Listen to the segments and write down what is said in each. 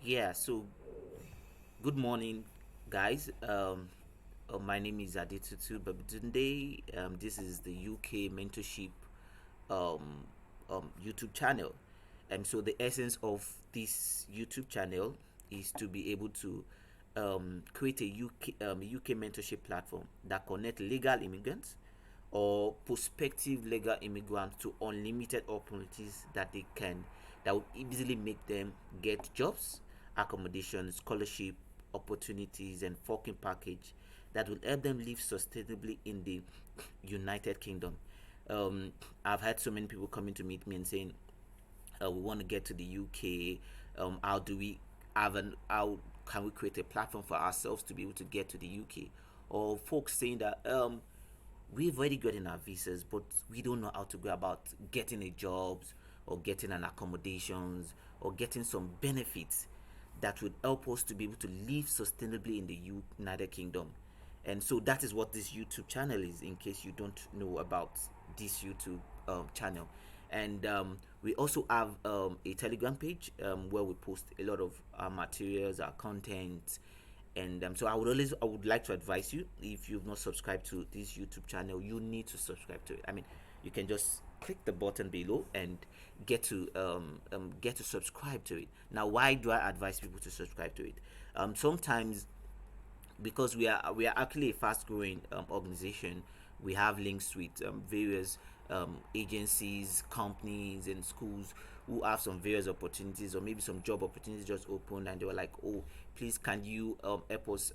Yeah, so good morning, guys. My name is Adetutu Babatunde. This is the UK Mentorship um, YouTube channel. And so, the essence of this YouTube channel is to be able to create a UK mentorship platform that connect legal immigrants or prospective legal immigrants to unlimited opportunities that would easily make them get jobs, accommodation, scholarship opportunities, and working package that will help them live sustainably in the United Kingdom. Um, I've had so many people coming to meet me and saying, we want to get to the UK. How do we how can we create a platform for ourselves to be able to get to the UK? Or folks saying that we've already gotten our visas, but we don't know how to go about getting a jobs or getting an accommodations or getting some benefits that would help us to be able to live sustainably in the United Kingdom. And so that is what this YouTube channel is, in case you don't know about this YouTube channel. And we also have a Telegram page where we post a lot of our materials, our content, and so I would like to advise you, if you've not subscribed to this YouTube channel, you need to subscribe to it. I mean, you can just click the button below and get to subscribe to it. Now, why do I advise people to subscribe to it? Sometimes, because we are actually a fast growing organization, we have links with various agencies, companies, and schools who have some various opportunities, or maybe some job opportunities just opened, and they were like, oh, please, can you help us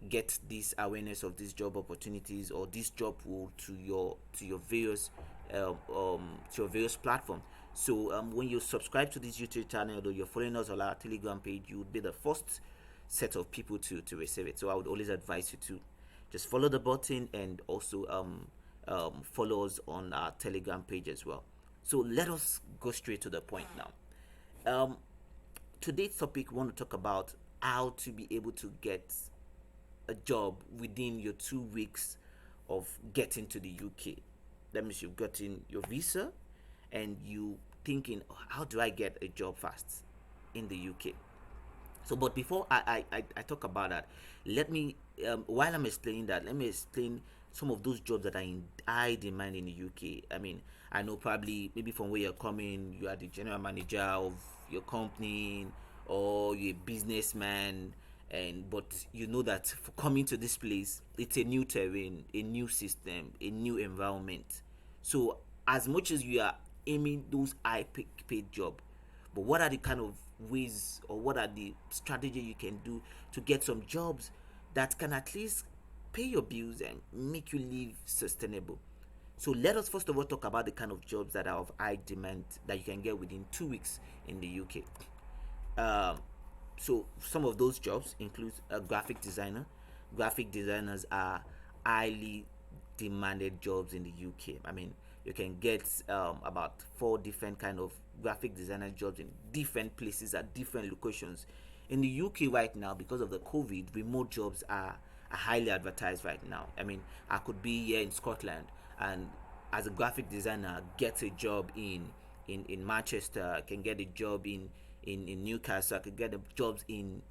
get this awareness of these job opportunities or this job role to your various platform. So when you subscribe to this YouTube channel, or you're following us on our Telegram page, you would be the first set of people to receive it. So I would always advise you to just follow the button, and also follow us on our Telegram page as well. So let us go straight to the point now. Um, Today's topic, we want to talk about how to be able to get a job within your 2 weeks of getting to the UK. That means you've gotten your visa and you thinking, "Oh, how do I get a job fast in the UK?" So, but before I talk about that, let me, while I'm explaining that, let me explain some of those jobs that are in high demand in the UK. I mean, I know probably maybe from where you're coming, you are the general manager of your company, or you're a businessman, and but you know that for coming to this place, it's a new terrain, a new system, a new environment. So, as much as you are aiming those high paid job, but what are the kind of ways, or what are the strategy you can do to get some jobs that can at least pay your bills and make you live sustainable? So let us first of all talk about the kind of jobs that are of high demand that you can get within 2 weeks in the UK. um, so some of those jobs include a graphic designer. Graphic designers are highly demanded jobs in the UK. I mean, you can get about four different kind of graphic designer jobs in different places at different locations. In the UK right now, because of the COVID, remote jobs are highly advertised right now. I mean, I could be here in Scotland, and as a graphic designer, get a job in Manchester. I can get a job in Newcastle. I could get jobs in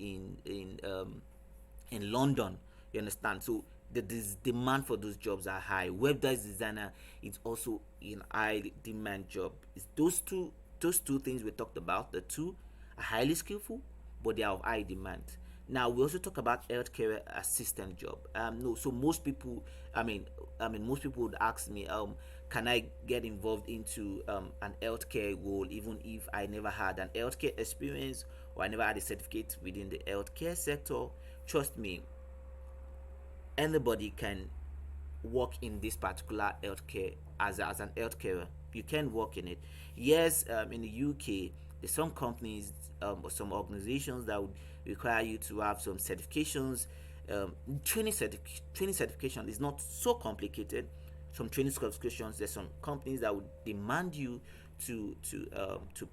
London. You understand? So the demand for those jobs are high. Website designer is also in high demand job. It's those two things we talked about. The two are highly skillful, but they are of high demand. Now we also talk about healthcare assistant job. No, so most people would ask me, can I get involved into an healthcare role even if I never had an healthcare experience, or I never had a certificate within the healthcare sector? Trust me, anybody can work in this particular healthcare as an healthcare. You can work in it. Yes, in the UK, there's some companies or some organizations that would require you to have some certifications. Training certification is not so complicated. Some training certifications, there's some companies that would demand you to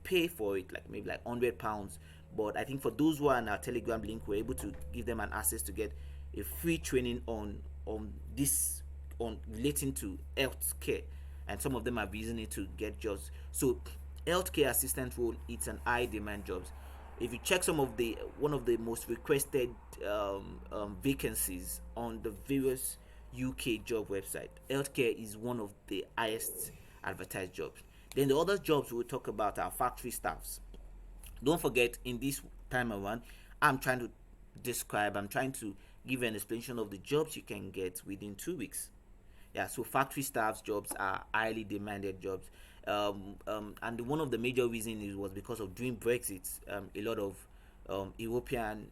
pay for it, like maybe like £100. But I think for those who are on our Telegram link, we're able to give them an access to get a free training on this, on relating to healthcare, and some of them are using it to get jobs. So healthcare assistant role, it's an high demand jobs. If you check some of the one of the most requested vacancies on the various UK job website, healthcare is one of the highest advertised jobs. Then the other jobs we'll talk about are factory staffs. Don't forget, in this time around, I'm trying to give an explanation of the jobs you can get within 2 weeks. Yeah, so factory staffs jobs are highly demanded jobs. And one of the major reasons was because of during Brexit, a lot of Europeans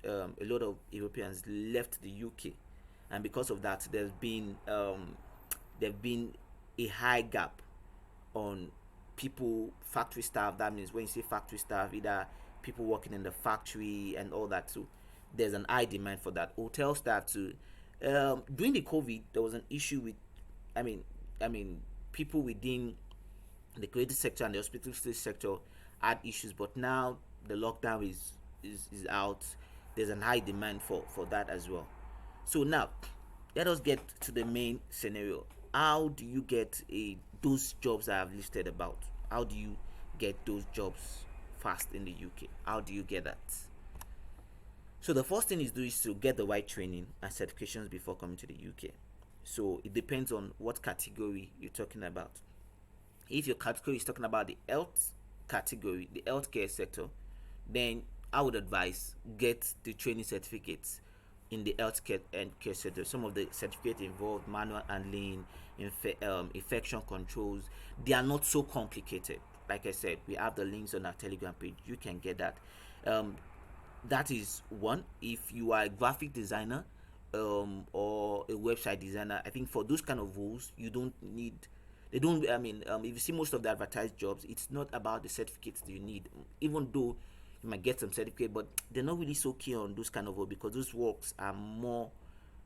left the UK, and because of that, there's been a high gap on people, factory staff. That means when you say factory staff, either people working in the factory and all that too, there's an high demand for that. Hotel staff too. During the COVID, there was an issue with, I mean, people within the creative sector and the hospitality sector had issues, but now the lockdown is out. There's an high demand for that as well. So now, let us get to the main scenario. How do you get those jobs I have listed about? How do you get those jobs fast in the UK? How do you get that? So the first thing is to get the right training and certifications before coming to the UK. So it depends on what category you're talking about. If your category is talking about the health category, the healthcare sector, then I would advise get the training certificates in the healthcare and care sector. Some of the certificates involve manual handling, infection controls. They are not so complicated. Like I said, we have the links on our Telegram page. You can get that. Um, that is one. If you are a graphic designer or a website designer, I think for those kind of roles you don't need, they don't, if you see most of the advertised jobs, it's not about the certificates that you need, even though you might get some certificate, but they're not really so keen on those kind of work because those works are more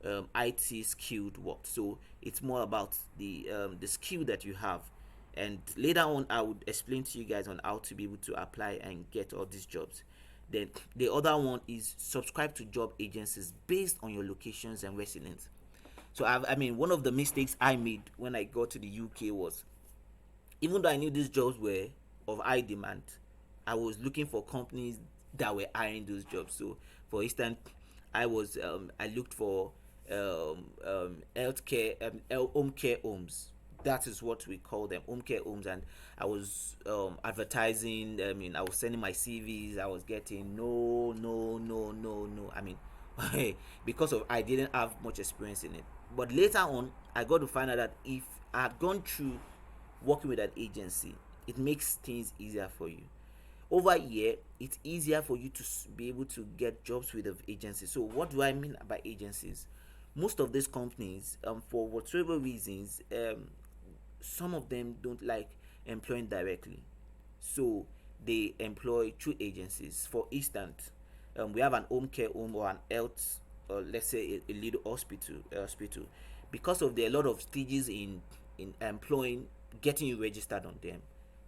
IT skilled work. So it's more about the skill that you have. And later on, I would explain to you guys on how to be able to apply and get all these jobs. Then the other one is subscribe to job agencies based on your locations and residence. So one of the mistakes I made when I got to the UK was, even though I knew these jobs were of high demand, I was looking for companies that were hiring those jobs. So, for instance, I looked for healthcare, home care homes. That is what we call them, home care homes. And I was advertising. I was sending my CVs. I was getting no, no, no, no, no. Because of I didn't have much experience in it. But later on, I got to find out that if I had gone through working with an agency, it makes things easier for you. Over here, it's easier for you to be able to get jobs with the agencies. So what do I mean by agencies? Most of these companies, for whatever reasons, some of them don't like employing directly, so they employ through agencies. For instance, we have an home care home or an health, or let's say a little hospital. Because of the a lot of stages in employing, getting you registered on them,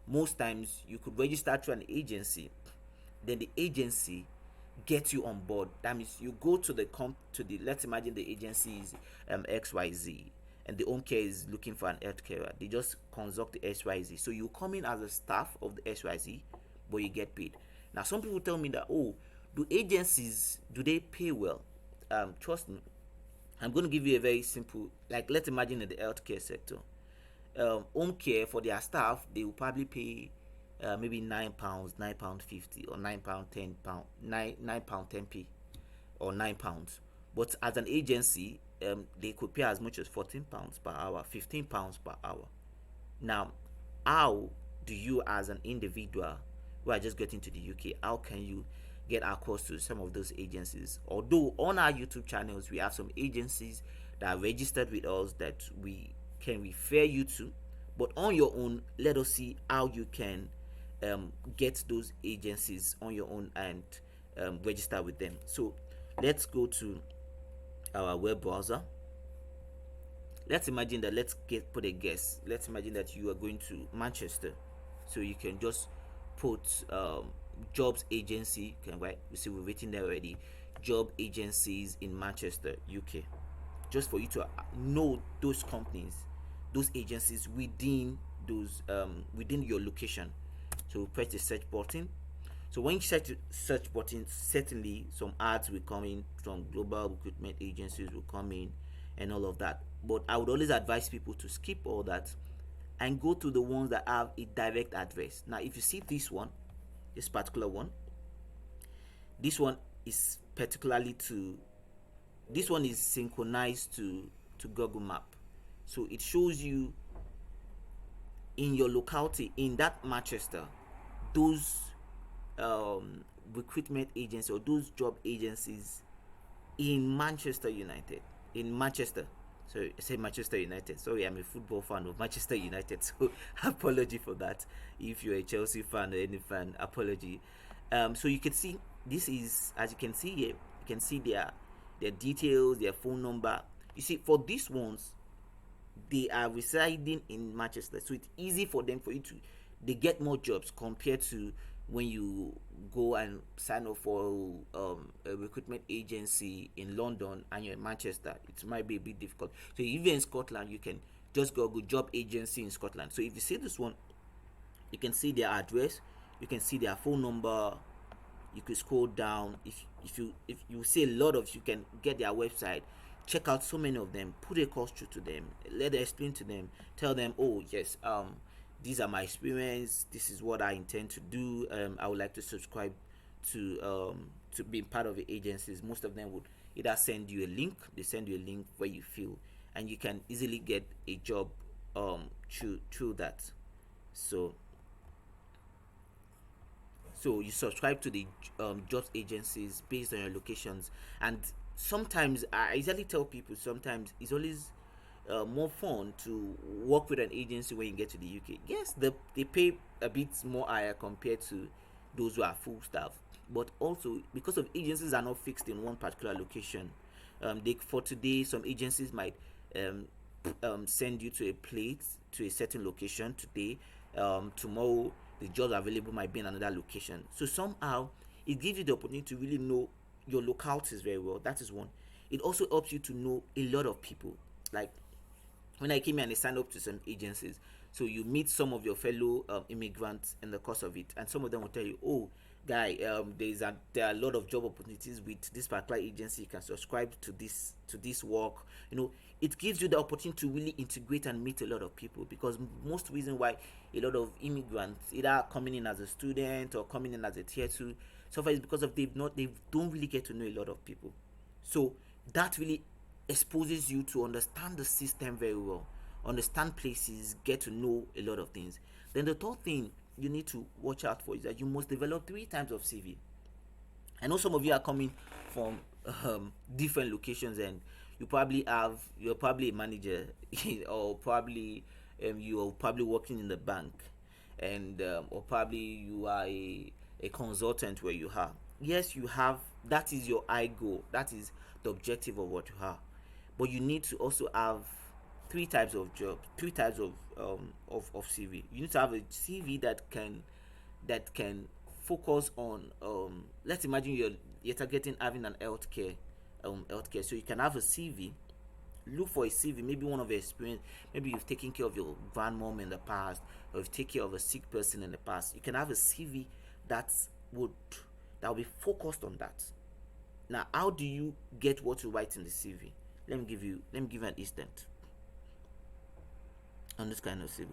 most times you could register through an agency, then the agency gets you on board. That means you go to the let's imagine the agency is XYZ, and the home care is looking for an health carer. They just consult the XYZ, so you come in as a staff of the XYZ, but you get paid. Now some people tell me that, oh, do agencies, do they pay well? Trust me, I'm going to give you a very simple, like let's imagine in the healthcare sector, home care for their staff, they will probably pay maybe £9, £9 50, or £9 £10, £9 10p, or £9. But as an agency, they could pay as much as £14 per hour, £15 per hour. Now, how do you, as an individual who are just getting to the UK, how can you get across to some of those agencies? Although on our YouTube channels we have some agencies that are registered with us that we can refer you to, but on your own, let us see how you can get those agencies on your own and register with them. So let's go to our web browser. Let's imagine that, put a guess. Let's imagine that you are going to Manchester, so you can just put jobs agency. Can write, we see we've written there already, job agencies in Manchester, UK, just for you to know those companies, those agencies within those within your location. So press the search button. So when you search search button, certainly some ads will come in from global recruitment agencies will come in and all of that. But I would always advise people to skip all that and go to the ones that have a direct address. Now, if you see this particular one, this one is particularly to this one is synchronized to Google Map. So it shows you in your locality in that Manchester, those recruitment agencies or those job agencies in Manchester United, in Manchester. Sorry, I say Manchester United. Sorry, I'm a football fan of Manchester United, so apology for that. If you're a Chelsea fan or any fan, apology. So you can see this is, as you can see here, you can see their details, their phone number. You see, for these ones, they are residing in Manchester, so it's easy for them for you to they get more jobs compared to when you go and sign up for a recruitment agency in London and you're in Manchester. It might be a bit difficult. So if you're in Scotland, you can just go job agency in Scotland. So if you see this one, you can see their address, you can see their phone number. You can scroll down. If you see a lot of, you can get their website, check out so many of them, put a call through to them, let them explain to them, tell them, oh yes, these are my experience, this is what I intend to do, I would like to subscribe to be part of the agencies. Most of them would either send you a link, they send you a link where you feel, and you can easily get a job through that. So you subscribe to the jobs agencies based on your locations. And sometimes I usually tell people, sometimes it's always more fun to work with an agency when you get to the UK. Yes, they pay a bit more higher compared to those who are full staff, but also because of agencies are not fixed in one particular location. For today, some agencies might um, send you to a place, to a certain location today. Tomorrow the jobs available might be in another location, so somehow it gives you the opportunity to really know your localities very well. That is one. It also helps you to know a lot of people. Like when I came here and I signed up to some agencies, so you meet some of your fellow immigrants in the course of it, and some of them will tell you, oh guy, there are a lot of job opportunities with this particular agency, you can subscribe to this work. It gives you the opportunity to really integrate and meet a lot of people, because most reason why a lot of immigrants either coming in as a student or coming in as a tier 2 so far is because of they don't really get to know a lot of people. So that really exposes you to understand the system very well, understand places, get to know a lot of things. Then the third thing you need to watch out for is that you must develop 3 times of CV. I know some of you are coming from different locations, and you're probably a manager or probably you're probably working in the bank, and or probably you are a consultant where you are. Yes, you have, that is your eye goal, that is the objective of what you have, but you need to also have 3 types of jobs, 3 types of CV. You need to have a CV that can focus on let's imagine you're targeting having an healthcare, so you can have a CV. Look for a CV, maybe one of your experience, maybe you've taken care of your grandmom in the past, or you've taken care of a sick person in the past. You can have a CV that would that will be focused on that. Now, how do you get what you write in the CV? Let me give you an instant on this kind of CV.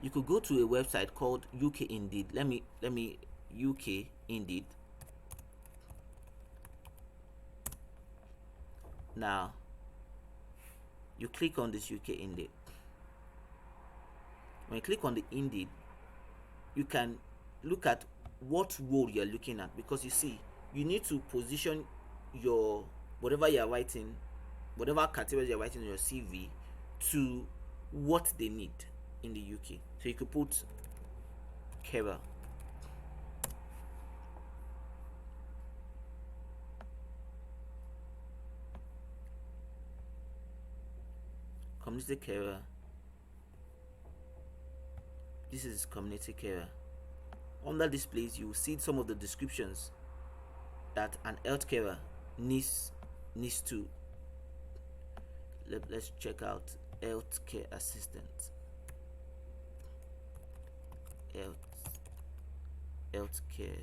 You could go to a website called UK Indeed. Let me UK Indeed. Now you click on this UK Indeed. When you click on the Indeed, you can look at what role you're looking at, because you see, you need to position your whatever you're writing, whatever categories you're writing in your CV, to what they need in the UK. So you could put carer, community carer. This is community carer. Under this place, you will see some of the descriptions that an health carer needs to. Let's check out healthcare assistant. Health healthcare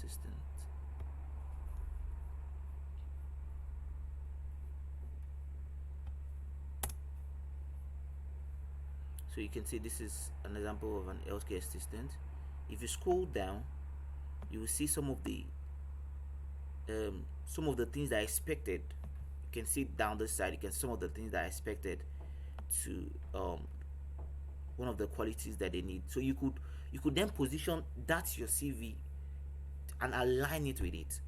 assistant. So you can see this is an example of an healthcare assistant. If you scroll down, you will see some of the things that I expected. You can see down this side. You can see some of the things that I expected to one of the qualities that they need. So you could then position that's your CV and align it with it.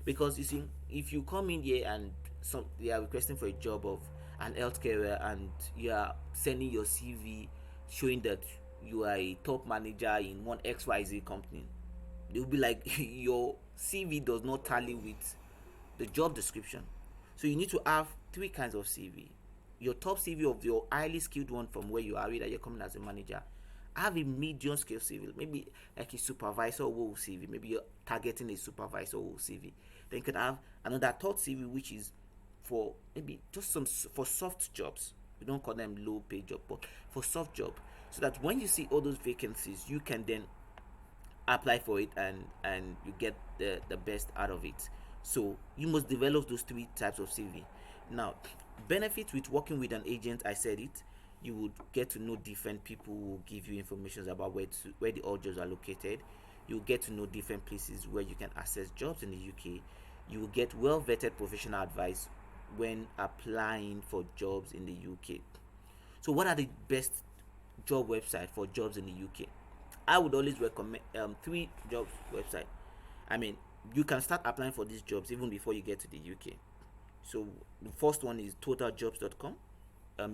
Because you see, if you come in here and some they are requesting for a job of an healthcare and you are sending your CV showing that you are a top manager in one XYZ company, they'll be like your CV does not tally with the job description. So you need to have three kinds of CV. Your top CV of your highly skilled one from where you are, that you're coming as a manager. Have a medium skill CV, maybe like a supervisor role CV. Maybe you're targeting a supervisor role CV. Then you can have another third CV, which is for maybe just some for soft jobs. We don't call them low paid job, but for soft job, so that when you see all those vacancies, you can then apply for it and you get the best out of it. So you must develop those three types of CV. Now, benefits with working with an agent, I said it, you would get to know different people who will give you information about where the all jobs are located. You will get to know different places where you can access jobs in the UK. You will get well vetted professional advice when applying for jobs in the UK. So what are the best job website for jobs in the UK? I would always recommend three jobs website. I mean, you can start applying for these jobs even before you get to the UK. So the first one is totaljobs.com.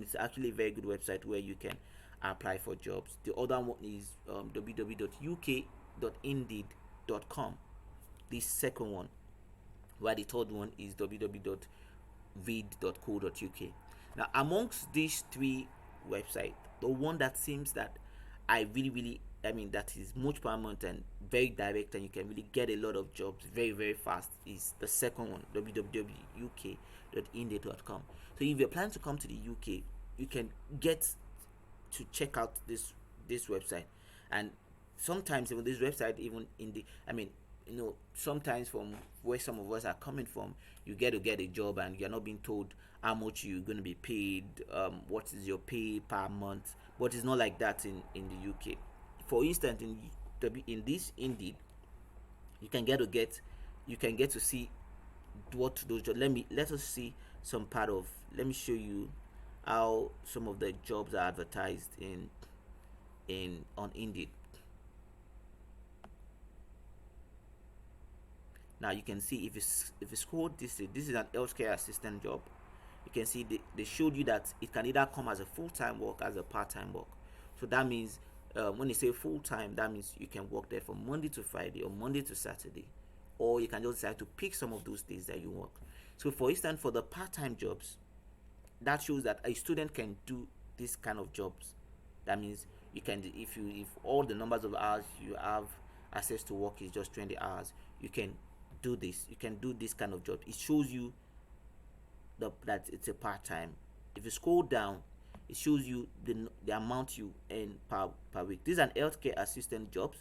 It's actually a very good website where you can apply for jobs. The other one is www.uk.indeed.com. The second one, while the third one is www.vid.co.uk. Now, amongst these three websites, the one that seems that I really, really, I mean, that is much paramount and very direct, and you can really get a lot of jobs very, very fast is the second one, www.uk.indeed.com. So if you're planning to come to the UK, you can get to check out this website. And sometimes even this website, even in the, I mean, sometimes from where some of us are coming from, you get to get a job and you're not being told how much you're going to be paid, what is your pay per month. But it's not like that in the UK. For instance, in this Indeed, you can get to see what those jobs. Let us see some part of. Let me show you how some of the jobs are advertised in on Indeed. Now you can see if you scroll this is an healthcare assistant job. You can see they showed you that it can either come as a full-time work as a part-time work. So that means when you say full-time, that means you can work there from Monday to Friday or Monday to Saturday, or you can just decide to pick some of those days that you work. So for instance, for the part-time jobs, that shows that a student can do this kind of jobs. That means you can, if all the numbers of hours you have access to work is just 20 hours, you can do this. You can do this kind of job. It shows you that it's a part-time. If you scroll down, it shows you the amount you earn per week. These are healthcare assistant jobs,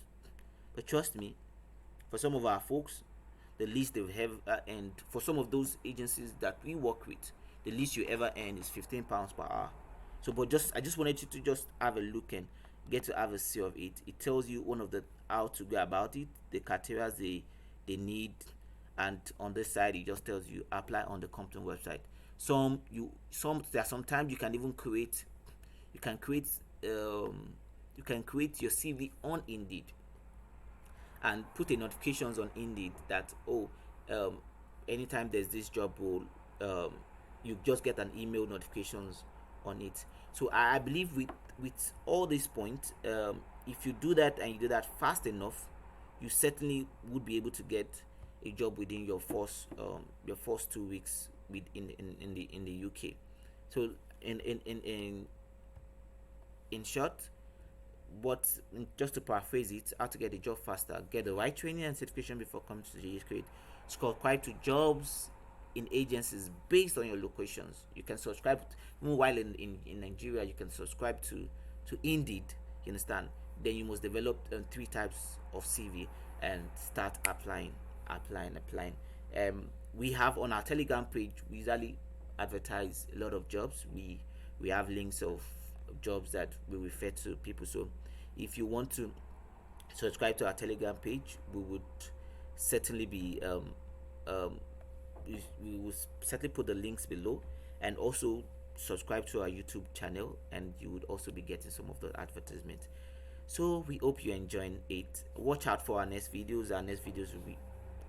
but trust me, for some of our folks, the least they have earned for some of those agencies that we work with, the least you ever earn is £15 per hour. So, but I just wanted you to just have a look and get to have a see of it. It tells you one of the how to go about it, the criteria they need, and on this side it just tells you apply on the company website. Sometimes you can even create you can create you can create your CV on Indeed and put a notifications on Indeed that um, anytime there's this job role, you just get an email notifications on it. So I believe with all these points, if you do that and you do that fast enough, you certainly would be able to get a job within your first 2 weeks in the UK. So in short, but just to paraphrase it, how to get a job faster: get the right training and certification before coming to the UK. Subscribe to jobs in agencies based on your locations. You can subscribe, while in Nigeria, you can subscribe to Indeed. You understand? then you must develop three types of CV and start applying. We have on our Telegram page, we usually advertise a lot of jobs. We have links of jobs that we refer to people. So if you want to subscribe to our Telegram page, we would certainly be um, we will certainly put the links below, and also subscribe to our YouTube channel, and you would also be getting some of the advertisements. So we hope you're enjoying it. Watch out for our next videos. Our next videos will be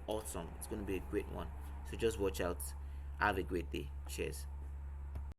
awesome. It's going to be a great one. So just watch out. Have a great day. Cheers.